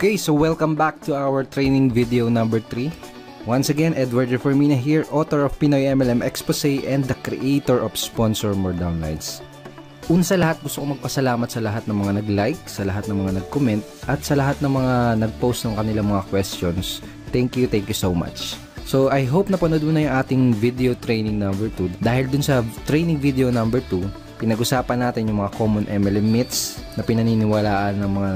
Okay, so welcome back to our training video number 3. Once again, Edward Reformina here, author of Pinoy MLM Expose and the creator of Sponsor More Downlines. Una sa lahat, gusto ko magpasalamat sa lahat ng mga nag-like, sa lahat ng mga nag-comment, at sa lahat ng mga nag-post ng kanilang mga questions. Thank you so much. So, I hope napanood mo na yung ating video training number 2. Dahil dun sa training video number 2, pinag-usapan natin yung mga common MLM myths na pinaniniwalaan ng mga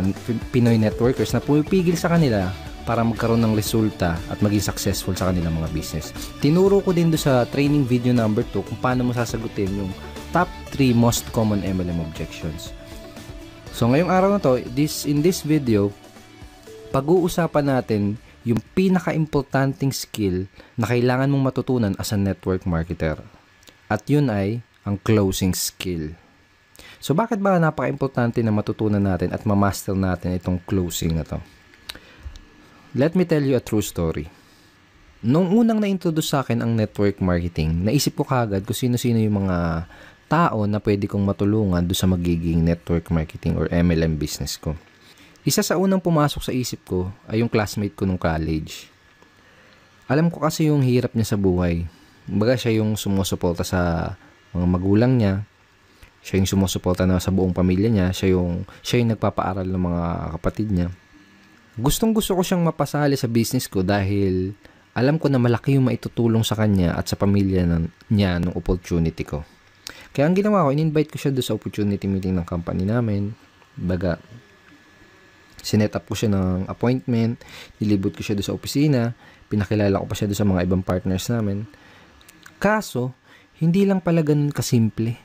Pinoy networkers na pumipigil sa kanila para magkaroon ng resulta at maging successful sa kanilang mga business. Tinuro ko din do sa training video number 2 kung paano mo sasagutin yung top 3 most common MLM objections. So ngayong araw na to, in this video, pag-uusapan natin yung pinaka-importanting skill na kailangan mong matutunan as a network marketer. At yun ay ang closing skill. So bakit ba napaka-importante na matutunan natin at ma-master natin itong closing na to? Let me tell you a true story. Nung unang na-introduce sa akin ang network marketing, naisip ko kagad kung sino-sino yung mga tao na pwede kong matulungan do sa magiging network marketing or MLM business ko. Isa sa unang pumasok sa isip ko ay yung classmate ko nung college. Alam ko kasi yung hirap niya sa buhay. Kumbaga siya yung sumusuporta sa mga magulang niya, siya yung sumusuporta na sa buong pamilya niya, siya yung nagpapaaral ng mga kapatid niya. Gustong-gusto ko siyang mapasali sa business ko dahil alam ko na malaki yung maitutulong sa kanya at sa pamilya niya ng opportunity ko. Kaya ang ginawa ko, in-invite ko siya doon sa opportunity meeting ng company namin. Baga, sinet up ko siya ng appointment, nilibot ko siya doon sa opisina, pinakilala ko pa siya doon sa mga ibang partners namin. Kaso, hindi lang pala ganun kasimple.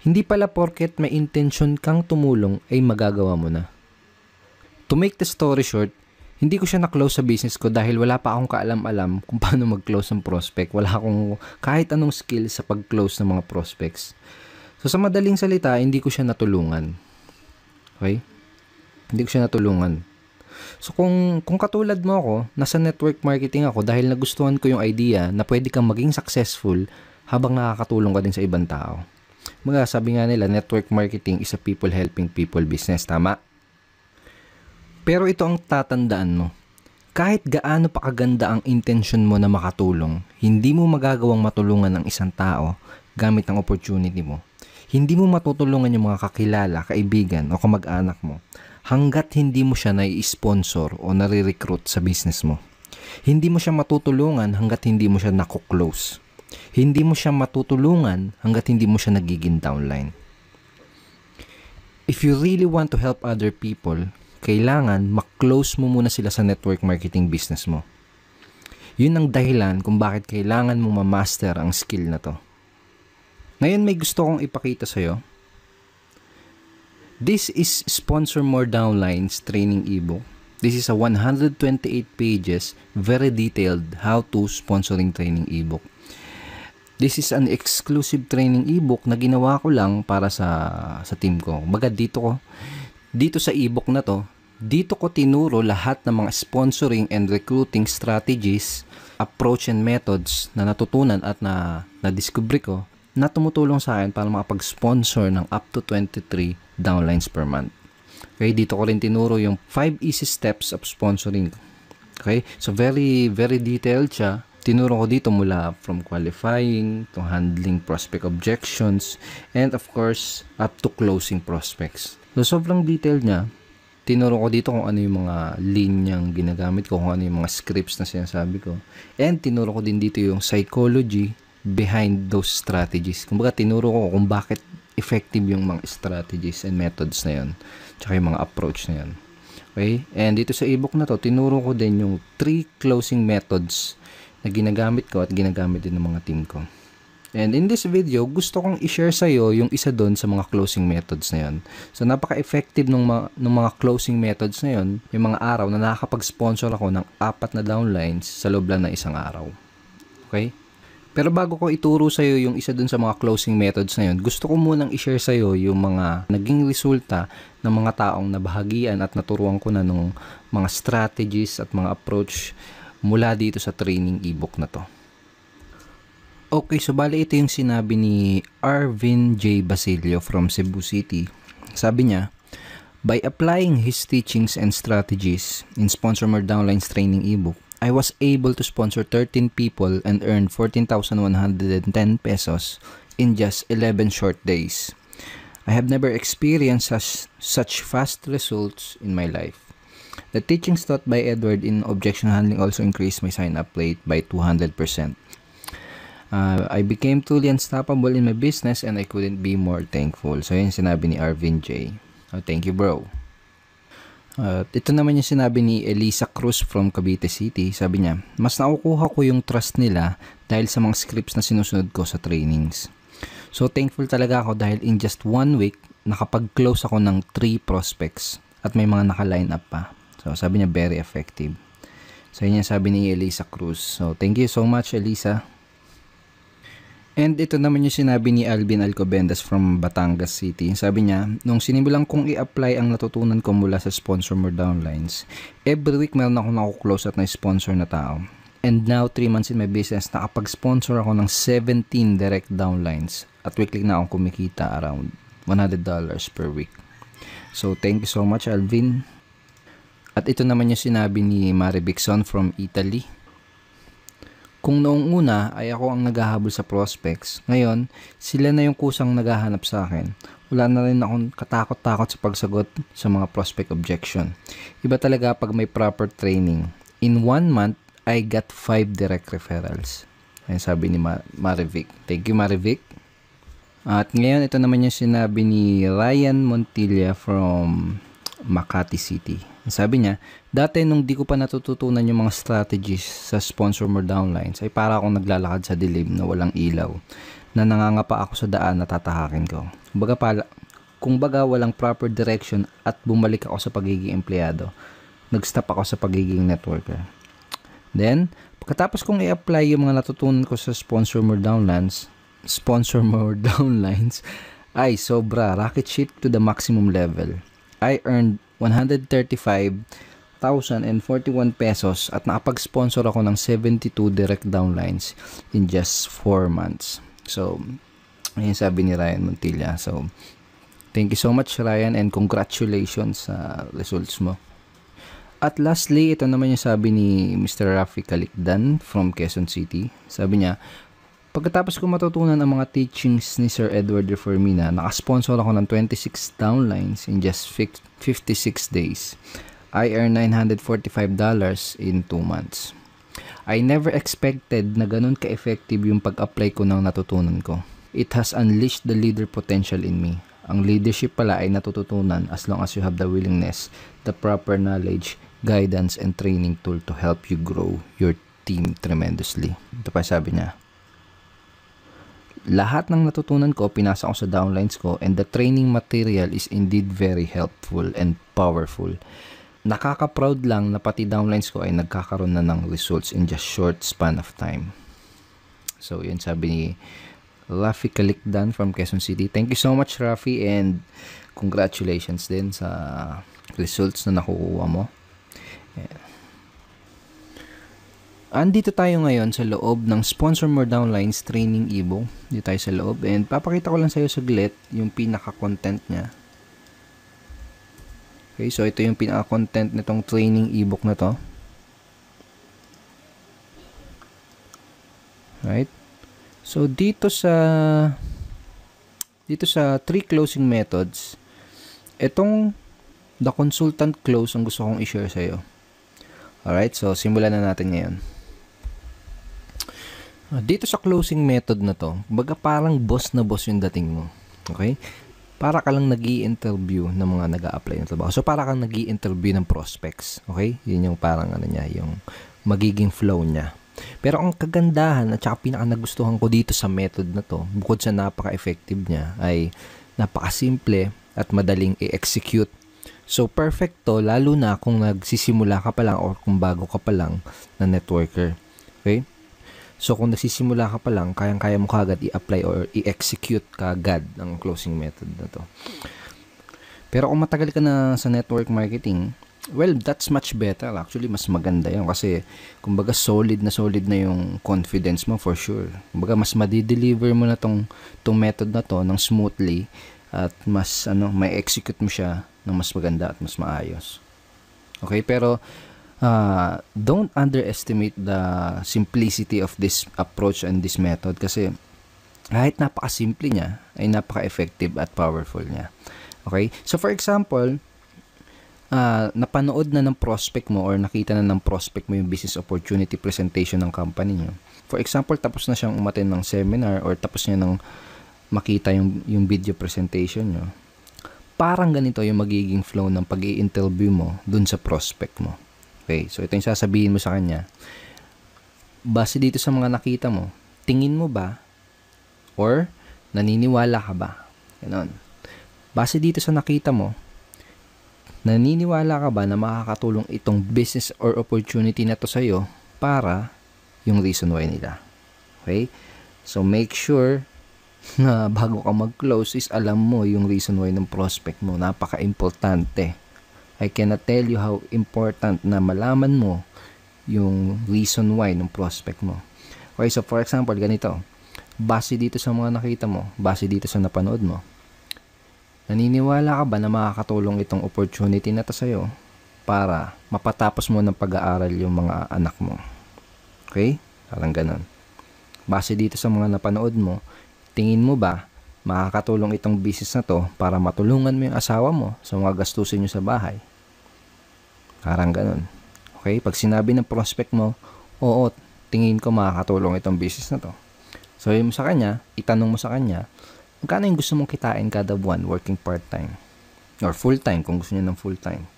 Hindi pala porket may intention kang tumulong ay magagawa mo na. To make the story short, hindi ko siya na-close sa business ko dahil wala pa akong kaalam-alam kung paano mag-close ng prospect. Wala akong kahit anong skill sa pag-close ng mga prospects. So sa madaling salita, hindi ko siya natulungan. Okay? Hindi ko siya natulungan. So kung katulad mo ako, nasa network marketing ako dahil nagustuhan ko yung idea na pwede kang maging successful habang nakakatulong ka din sa ibang tao. Mga sabi nga nila, network marketing is a people helping people business. Tama? Pero ito ang tatandaan mo. Kahit gaano pa kaganda ang intention mo na makatulong, hindi mo magagawang matulungan ang isang tao gamit ang opportunity mo. Hindi mo matutulungan yung mga kakilala, kaibigan o kamag-anak mo hanggat hindi mo siya nai-sponsor o nare-recruit sa business mo. Hindi mo siya matutulungan hanggat hindi mo siya naku-close. Hindi mo siya matutulungan hanggat hindi mo siya nagiging downline. If you really want to help other people, kailangan mak-close mo muna sila sa network marketing business mo. Yun ang dahilan kung bakit kailangan mo ma-master ang skill na to. Ngayon may gusto kong ipakita sa'yo. This is Sponsor More Downlines training ebook. This is a 128 pages, very detailed how-to sponsoring training ebook. This is an exclusive training ebook na ginawa ko lang para sa team ko. Baga dito sa ebook na to, dito ko tinuro lahat ng mga sponsoring and recruiting strategies, approach and methods na natutunan at na-discover ko na tumutulong sa akin para makapag-sponsor ng up to 23 downlines per month. Okay, dito ko rin tinuro yung 5 easy steps of sponsoring. Okay, so very, very detailed siya. Tinuro ko dito mula from qualifying to handling prospect objections and of course up to closing prospects. So sobrang detailed niya. Tinuro ko dito kung ano yung mga linyang ginagamit ko, kung ano yung mga scripts na sinasabi ko. And tinuro ko din dito yung psychology behind those strategies. Kumbaga tinuro ko kung bakit effective yung mga strategies and methods na yun. Tsaka yung mga approach na yun. Okay? And dito sa ebook na to, tinuro ko din yung 3 closing methods na ginagamit ko at ginagamit din ng mga team ko. And in this video, gusto kong i-share sa'yo yung isa doon sa mga closing methods na yun. So, napaka-effective ng mga closing methods na yun, yung mga araw na nakakapag-sponsor ako ng 4 na downlines sa loob lang ng isang araw. Okay? Pero bago ko ituro sa'yo yung isa doon sa mga closing methods na yun, gusto ko munang i-share sa'yo yung mga naging resulta ng mga taong nabahagian at naturuan ko na ng mga strategies at mga approach mula dito sa training ebook na to. Okay, so bali ito yung sinabi ni Arvin J. Basilio from Cebu City. Sabi niya, By applying his teachings and strategies in Sponsor More Downlines training ebook, I was able to sponsor 13 people and earn 14,110 pesos in just 11 short days. I have never experienced such fast results in my life. The teachings taught by Edward in objection handling also increased my sign-up rate by 200%. I became truly unstoppable in my business and I couldn't be more thankful. So, yun sinabi ni Arvin J. Oh, thank you, bro. Ito naman yung sinabi ni Elisa Cruz from Cavite City. Sabi niya, mas nakukuha ko yung trust nila dahil sa mga scripts na sinusunod ko sa trainings. So, thankful talaga ako dahil in just 1 week, nakapag-close ako ng 3 prospects at may mga naka-line up pa. So, sabi niya, very effective. So, yun yung sabi ni Elisa Cruz. So, thank you so much, Elisa. And ito naman yung sinabi ni Alvin Alcobendas from Batangas City. Sabi niya, nung sinimulan kong i-apply ang natutunan ko mula sa Sponsor More Downlines, every week meron akong nakuklose at na-sponsor na tao. And now, 3 months in my business, nakapag-sponsor ako ng 17 direct downlines at weekly na akong kumikita around $100 per week. So, thank you so much, Alvin. At ito naman yung sinabi ni Mari Bixon from Italy. Kung noong una ay ako ang naghahabol sa prospects, ngayon sila na yung kusang naghahanap sa akin. Wala na rin akong katakot-takot sa pagsagot sa mga prospect objection. Iba talaga pag may proper training. In 1 month, I got 5 direct referrals. Ayan sabi ni Marivic. Thank you, Marivic. At ngayon, ito naman yung sinabi ni Ryan Montilla from Makati City. Sabi niya, dati nung di ko pa natututunan yung mga strategies sa Sponsor More Downlines, ay para akong naglalakad sa dilim na walang ilaw, na nangangapa ako sa daan na tatahakin ko. Kung baga walang proper direction at bumalik ako sa pagiging empleyado, nag-stop ako sa pagiging networker. Then, pagkatapos kong i-apply yung mga natutunan ko sa Sponsor More Downlines, ay sobra, rocket ship to the maximum level. I earned 135,041 pesos at nakapag-sponsor ako ng 72 direct downlines in just 4 months. So, ayun sabi ni Ryan Montilla. So, thank you so much, Ryan, and congratulations sa results mo. At lastly, ito naman yung sabi ni Mr. Rafi Calicdan from Quezon City. Sabi niya, pagkatapos ko matutunan ang mga teachings ni Sir Edward Reformina, nakasponsor ako ng 26 downlines in just 56 days. I earned $945 in 2 months. I never expected na ganun ka-effective yung pag-apply ko ng natutunan ko. It has unleashed the leader potential in me. Ang leadership pala ay natututunan as long as you have the willingness, the proper knowledge, guidance, and training tool to help you grow your team tremendously. Ito pa sabi niya. Lahat ng natutunan ko, pinasa ko sa downlines ko, and the training material is indeed very helpful and powerful. Nakaka-proud lang na pati downlines ko ay nagkakaroon na ng results in just short span of time. So, yun sabi ni Rafi Calicdan from Quezon City. Thank you so much, Rafi, and congratulations din sa results na nakukuha mo. Yeah. Andito tayo ngayon sa loob ng Sponsor More Downlines training ebook. Dito tayo sa loob and papakita ko lang sa iyo saglit yung pinaka-content niya. Okay, so ito yung pinaka-content nitong training ebook na to. Right? So dito sa 3 closing methods, itong the consultant close ang gusto kong i-share sa iyo. Alright, so simulan na natin ngayon. Dito sa closing method na to, baga parang boss na boss yung dating mo. Okay? Para ka lang nag-i-interview ng mga nag-a-apply ng trabaho. So, para kang nag-i-interview ng prospects. Okay? Yun yung parang yung magiging flow niya. Pero ang kagandahan at saka pinaka nagustuhan ko dito sa method na to, bukod sa napaka-effective niya, ay napaka-simple at madaling i-execute. So, perfect to, lalo na kung nagsisimula ka pa lang or kung bago ka pa lang na networker. Okay? So, kung nagsisimula ka pa lang, kayang-kaya mo kagad i-apply or i-execute kagad ang closing method na to. Pero kung matagal ka na sa network marketing, well, that's much better. Actually, mas maganda yun kasi, kumbaga, solid na yung confidence mo for sure. Kumbaga, mas madideliver mo na tong method na to ng smoothly at mas may execute mo siya ng mas maganda at mas maayos. Okay, pero don't underestimate the simplicity of this approach and this method, kasi kahit napaka-simple niya ay napaka-effective at powerful niya. Okay, so for example, napanood na ng prospect mo or nakita na ng prospect mo yung business opportunity presentation ng company nyo. For example, tapos na siyang umattend ng seminar or tapos niya ng makita yung video presentation nyo. Parang ganito yung magiging flow ng pag-i-interview mo dun sa prospect mo. Okay, so ito yung sasabihin mo sa kanya. Base dito sa mga nakita mo, tingin mo ba or naniniwala ka ba? Ganon. Base dito sa nakita mo, naniniwala ka ba na makakatulong itong business or opportunity na to sa'yo para yung reason why nila? Okay? So, make sure na bago ka mag-close is alam mo yung reason why ng prospect mo. Napaka-importante. I cannot tell you how important na malaman mo yung reason why ng prospect mo. Okay, so for example, ganito. Base dito sa mga nakita mo, base dito sa napanood mo, naniniwala ka ba na makakatulong itong opportunity na to sa'yo para mapatapos mo ng pag-aaral yung mga anak mo? Okay? Parang ganun. Base dito sa mga napanood mo, tingin mo ba makakatulong itong business na to para matulungan mo yung asawa mo sa mga gastusin nyo sa bahay? Parang ganun. Okay? Pag sinabi ng prospect mo, oo, tingin ko makakatulong itong business na to. So, yun mo sa kanya, itanong mo sa kanya, magkano yung gusto mong kitain kada buwan working part-time? Or full-time kung gusto niya ng full-time.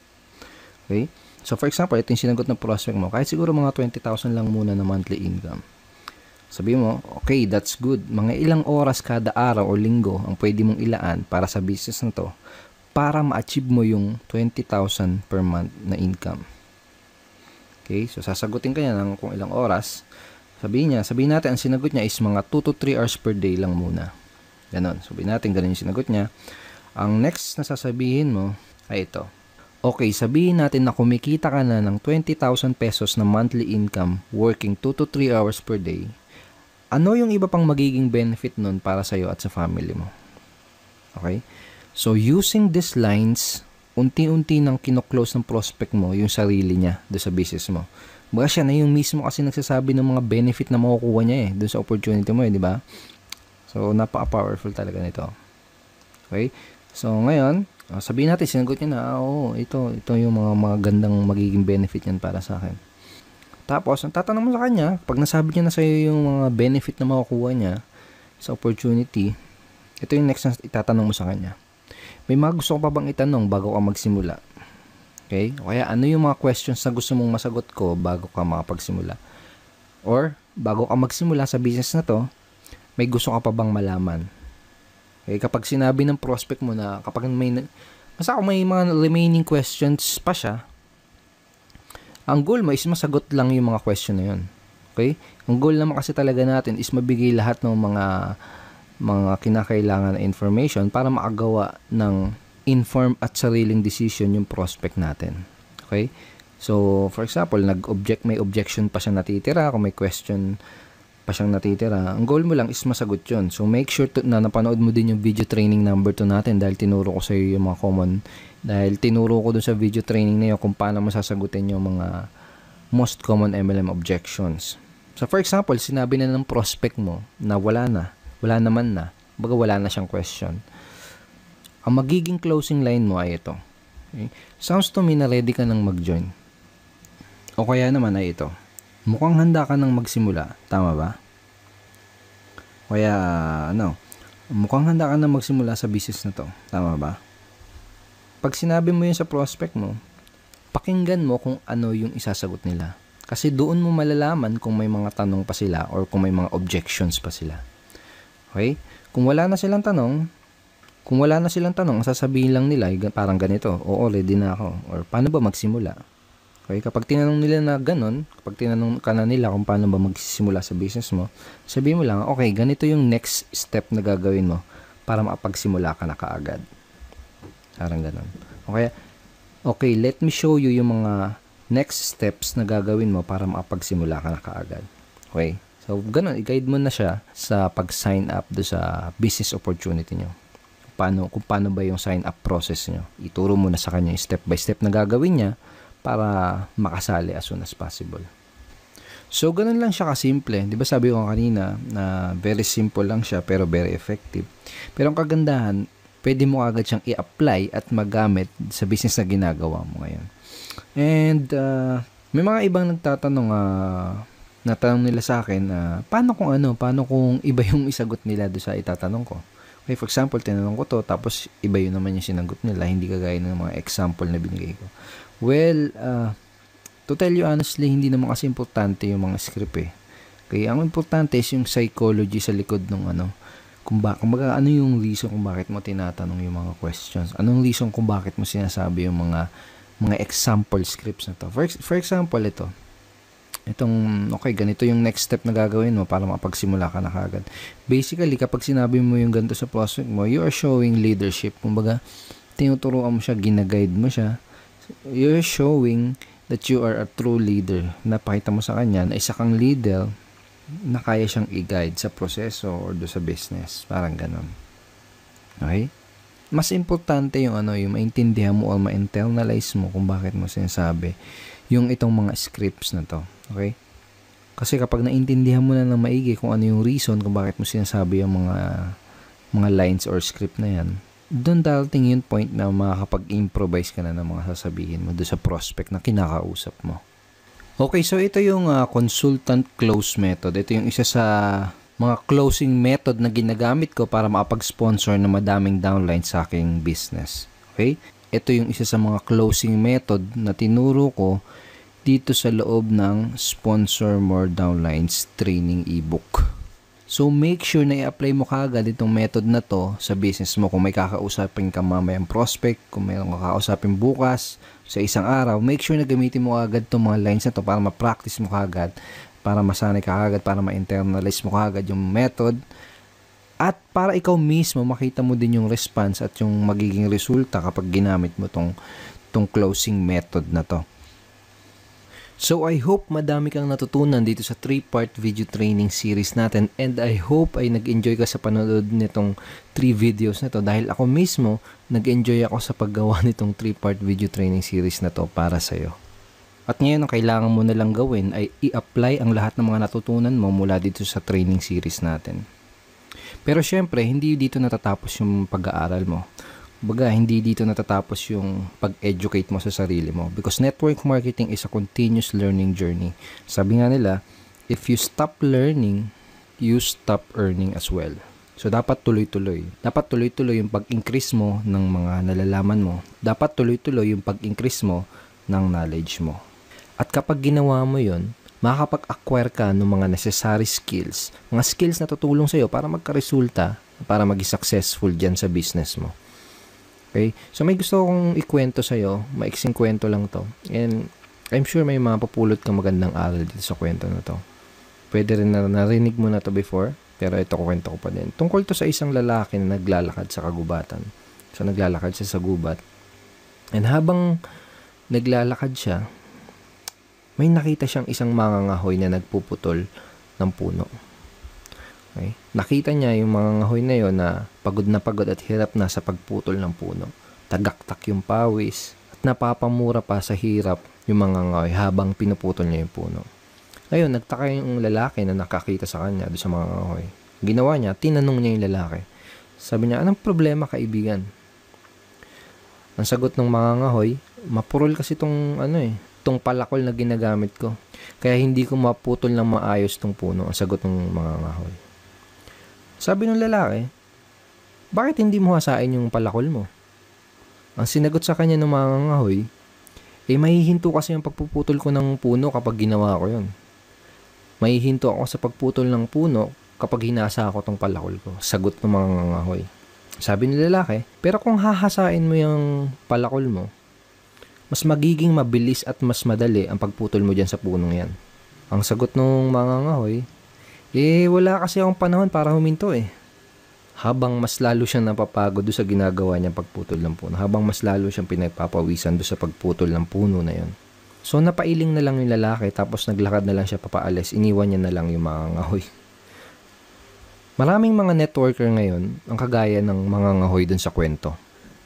Okay? So, for example, ito yung sinagot ng prospect mo. Kahit siguro mga 20,000 lang muna na monthly income. Sabi mo, okay, that's good. Mga ilang oras kada araw o linggo ang pwede mong ilaan para sa business na to para ma-achieve mo yung 20,000 per month na income. Okay? So, sasagutin ka niya ng kung ilang oras. Sabihin natin, ang sinagot niya is mga 2 to 3 hours per day lang muna. Ganon. Sabihin natin, ganun yung sinagot niya. Ang next na sasabihin mo ay ito. Okay, sabihin natin na kumikita ka na ng 20,000 pesos na monthly income working 2 to 3 hours per day. Ano yung iba pang magiging benefit nun para sa'yo at sa family mo? Okay? So, using these lines, unti-unti nang kino-close ng prospect mo yung sarili niya doon sa business mo. Baga siya na yung mismo kasi nagsasabi ng mga benefit na makukuha niya doon sa opportunity mo di ba? So, napaka-powerful talaga nito. Okay? So, ngayon, sabihin natin, sinagot niya na, ito yung mga gandang magiging benefit niyan para sa akin. Tapos, ang tatanong mo sa kanya, pag nasabi niya na sa'yo yung mga benefit na makukuha niya sa opportunity, ito yung next na itatanong mo sa kanya. May mga gusto ko pa bang itanong bago ka magsimula? Okay? O kaya, ano yung mga questions na gusto mong masagot ko bago ka makapagsimula? Or, bago ka magsimula sa business na to, may gusto ka pa bang malaman? Okay, kapag sinabi ng prospect mo na kapag may mga remaining questions pa siya, ang goal mo is masagot lang yung mga question na yun. Okay? Ang goal naman kasi talaga natin is mabigay lahat ng mga kinakailangan na information para makagawa ng informed at sariling decision yung prospect natin. Okay? So, for example, may objection pa siya natitira, kung may question pa siyang natitira, ang goal mo lang is masagot yun. So, make sure na napanood mo din yung video training number 2 natin dahil tinuro ko sa iyo yung mga tinuro ko dun sa video training na yun kung paano mo sasagutin yung mga most common MLM objections. So, for example, sinabi na ng prospect mo na wala naman na, baga wala na siyang question. Ang magiging closing line mo ay ito. Okay? Sounds to me na ready ka nang mag-join. O kaya naman ay ito. Mukhang handa ka nang magsimula. Tama ba? Kaya, mukhang handa ka nang magsimula sa business na to. Tama ba? Pag sinabi mo yun sa prospect mo, pakinggan mo kung ano yung isasagot nila. Kasi doon mo malalaman kung may mga tanong pa sila or kung may mga objections pa sila. Okay? Kung wala na silang tanong, ang sasabihin lang nila, parang ganito, oo, ready na ako. Or paano ba magsimula? Okay, kapag tinanong nila na ganun, kapag tinanong ka na nila kung paano ba magsisimula sa business mo, sabihin mo lang, okay, ganito yung next step na gagawin mo para makapagsimula ka na kaagad. Parang ganun. Okay, let me show you yung mga next steps na gagawin mo para makapagsimula ka na kaagad. Okay, so ganun, i-guide mo na siya sa pag-sign up do sa business opportunity nyo. kung paano ba yung sign up process nyo. Ituro mo na sa kanya yung step by step na gagawin niya para makasali as soon as possible. So, ganun lang siya kasimple. Di ba sabi ko kanina na very simple lang siya pero very effective. Pero ang kagandahan, pwede mo agad siyang i-apply at magamit sa business na ginagawa mo ngayon. And may mga ibang nagtatanong, natanong nila sa akin, paano kung iba yung isagot nila doon sa itatanong ko. Okay, for example, tinanong ko to, tapos iba yun naman yung sinagot nila, hindi kagaya ng mga example na binigay ko. Well, to tell you honestly, hindi naman kasi importante yung mga script eh. Kaya ang importante is yung psychology sa likod ng kumbaga ano yung reason kung bakit mo tinatanong yung mga questions. Anong reason kung bakit mo sinasabi yung mga example scripts na to. For example, ganito yung next step na gagawin mo para makapagsimula ka na kagad. Basically, kapag sinabi mo yung ganito sa prospect mo, you are showing leadership. Kumbaga, tinuturuan mo siya, ginaguide mo siya. You're showing that you are a true leader. Napakita mo sa kanya na isa kang leader na kaya siyang i-guide sa proseso or do sa business. Parang ganun. Okay? Mas importante yung yung maintindihan mo o ma-internalize mo kung bakit mo sinasabi yung itong mga scripts na to. Okay? Kasi kapag naintindihan mo na ng maigi kung ano yung reason kung bakit mo sinasabi yung mga lines or script na yan, doon darating yung point na makakapag-improvise ka na ng mga sasabihin mo doon sa prospect na kinakausap mo. Okay, so ito yung consultant close method. Ito yung isa sa mga closing method na ginagamit ko para makapag-sponsor na madaming downlines sa aking business. Okay? Ito yung isa sa mga closing method na tinuro ko dito sa loob ng Sponsor More Downlines training ebook. So, make sure na i-apply mo kaagad itong method na to sa business mo. Kung may kakausapin ka mamayang prospect, kung mayroong kakausapin bukas, sa isang araw, make sure na gamitin mo kaagad itong mga lines na to para ma-practice mo kaagad, para masanay ka kaagad, para ma-internalize mo kaagad yung method, at para ikaw mismo makita mo din yung response at yung magiging resulta kapag ginamit mo tong closing method na to. So, I hope madami kang natutunan dito sa 3-part video training series natin, and I hope ay nag-enjoy ka sa panonood nitong 3 videos na to dahil ako mismo nag-enjoy ako sa paggawa nitong 3-part video training series na to para sa'yo. At ngayon, ang kailangan mo na lang gawin ay i-apply ang lahat ng mga natutunan mo mula dito sa training series natin. Pero syempre, hindi dito natatapos yung pag-aaral mo. Baga, hindi dito natatapos yung pag-educate mo sa sarili mo. Because network marketing is a continuous learning journey. Sabi nga nila, if you stop learning, you stop earning as well. So, dapat tuloy-tuloy. Dapat tuloy-tuloy yung pag-increase mo ng mga nalalaman mo. Dapat tuloy-tuloy yung pag-increase mo ng knowledge mo. At kapag ginawa mo yun, makakapag-acquire ka ng mga necessary skills. Mga skills na tutulong sa'yo para magka-resulta, para maging successful dyan sa business mo. Okay? So, may gusto akong ikwento sa'yo. Maiksing kwento lang to. And I'm sure may mapupulot kang magandang aral dito sa kwento na to. Pwede rin na narinig mo na to before, pero ito kwento ko pa din. Tungkol to sa isang lalaki na naglalakad sa kagubatan. So, naglalakad siya sa gubat. And habang naglalakad siya, may nakita siyang isang mangangahoy na nagpuputol ng puno. Okay? Nakita niya yung mga ngahoy na yon na pagod at hirap na sa pagputol ng puno. Tagaktak yung pawis at napapamura pa sa hirap yung mga ngahoy habang pinuputol niya yung puno. Ngayon, nagtaka yung lalaki na nakakita sa kanya doon sa mga ngahoy. Ginawa niya, tinanong niya yung lalaki. Sabi niya, anong problema kaibigan? Ang sagot ng mga ngahoy, mapurol kasi tong palakol na ginagamit ko. Kaya hindi ko maputol ng maayos tong puno. Ang sagot ng mga ngahoy. Sabi ng lalaki, bakit hindi mo hasain yung palakol mo? Ang sinagot sa kanya ng mga ngahoy, mahihinto kasi yung pagpuputol ko ng puno kapag ginawa ko yun. Mahihinto ako sa pagputol ng puno kapag hinasa ko tong palakol ko. Sagot ng mga ngahoy. Sabi ng lalaki, pero kung hahasain mo yung palakol mo, mas magiging mabilis at mas madali ang pagputol mo dyan sa punong yan. Ang sagot ng mga ngahoy, wala kasi akong panahon para huminto Habang mas lalo siyang napapagod doon sa ginagawa niya pagputol ng puno. Habang mas lalo siyang pinagpapawisan doon sa pagputol ng puno na yon. So, napailing na lang yung lalaki tapos naglakad na lang siya papaalis. Iniwan niya na lang yung mga ngahoy. Maraming mga networker ngayon ang kagaya ng mga ngahoy dun sa kwento.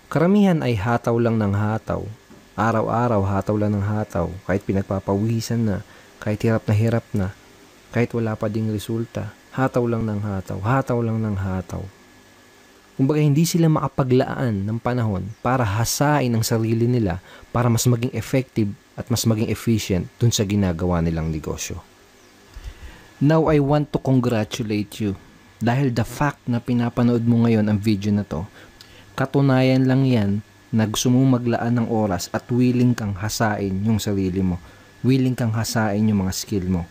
Karamihan ay hataw lang ng hataw. Araw-araw hataw lang ng hataw. Kahit pinagpapawisan na, kahit hirap na, kahit wala pa ding resulta. Hataw lang ng hataw, hataw lang ng hataw. Kumbaga hindi sila makapaglaan ng panahon para hasain ang sarili nila para mas maging effective at mas maging efficient dun sa ginagawa nilang negosyo. Now I want to congratulate you dahil the fact na pinapanood mo ngayon ang video na to, katunayan lang yan na gusto mong maglaan ng oras at willing kang hasain yung sarili mo. Willing kang hasain yung mga skill mo.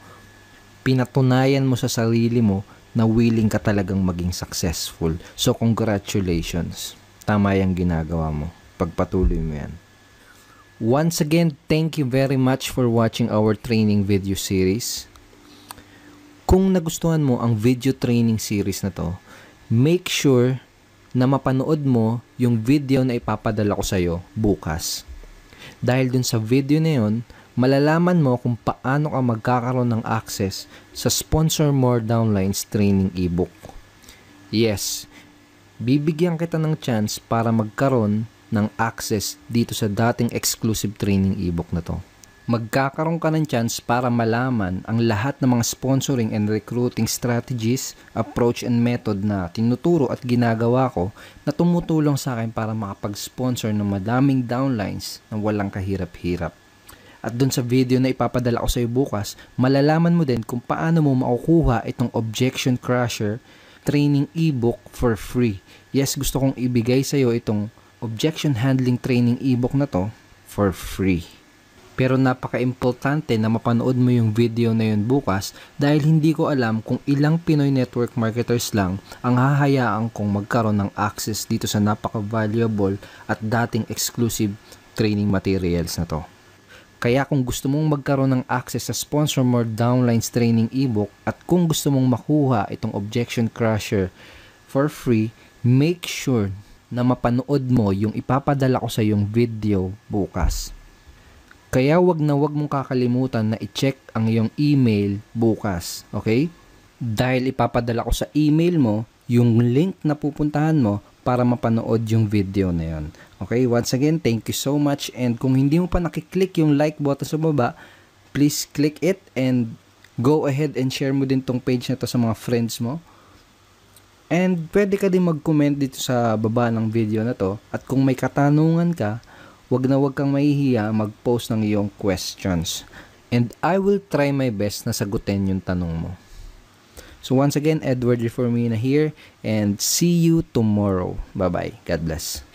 Pinatunayan mo sa sarili mo na willing ka talagang maging successful. So congratulations. Tama yung ginagawa mo. Pagpatuloy mo yan. Once again, thank you very much for watching our training video series. Kung nagustuhan mo ang video training series na to, make sure na mapanood mo yung video na ipapadala ko sa'yo bukas. Dahil dun sa video na yun, malalaman mo kung paano ka magkakaroon ng access sa Sponsor More Downlines training ebook. Yes, bibigyan kita ng chance para magkaroon ng access dito sa dating exclusive training ebook na to. Magkakaroon ka ng chance para malaman ang lahat ng mga sponsoring and recruiting strategies, approach and method na tinuturo at ginagawa ko na tumutulong sa akin para makapag-sponsor ng madaming downlines na walang kahirap-hirap. At dun sa video na ipapadala ko sa iyo bukas, malalaman mo din kung paano mo makukuha itong Objection Crusher training ebook for free. Yes, gusto kong ibigay sa iyo itong Objection Handling training ebook na to for free. Pero napaka-importante na mapanood mo yung video na yun bukas dahil hindi ko alam kung ilang Pinoy network marketers lang ang hahayaan kong magkaroon ng access dito sa napaka-valuable at dating exclusive training materials na to. Kaya kung gusto mong magkaroon ng access sa Sponsor More Downlines training ebook at kung gusto mong makuha itong Objection Crusher for free, make sure na mapanood mo yung ipapadala ko sa yung video bukas. Kaya wag mong kakalimutan na i-check ang iyong email bukas, okay? Dahil ipapadala ko sa email mo yung link na pupuntahan mo para mapanood yung video na yun. Okay, once again, thank you so much. And kung hindi mo pa nakiklik yung like button sa baba, please click it and go ahead and share mo din tong page na to sa mga friends mo. And pwede ka din mag-comment dito sa baba ng video na to. At kung may katanungan ka, wag kang mahihiya mag-post ng iyong questions. And I will try my best na sagutin yung tanong mo. So once again, Edward Reformina here and see you tomorrow. Bye-bye. God bless.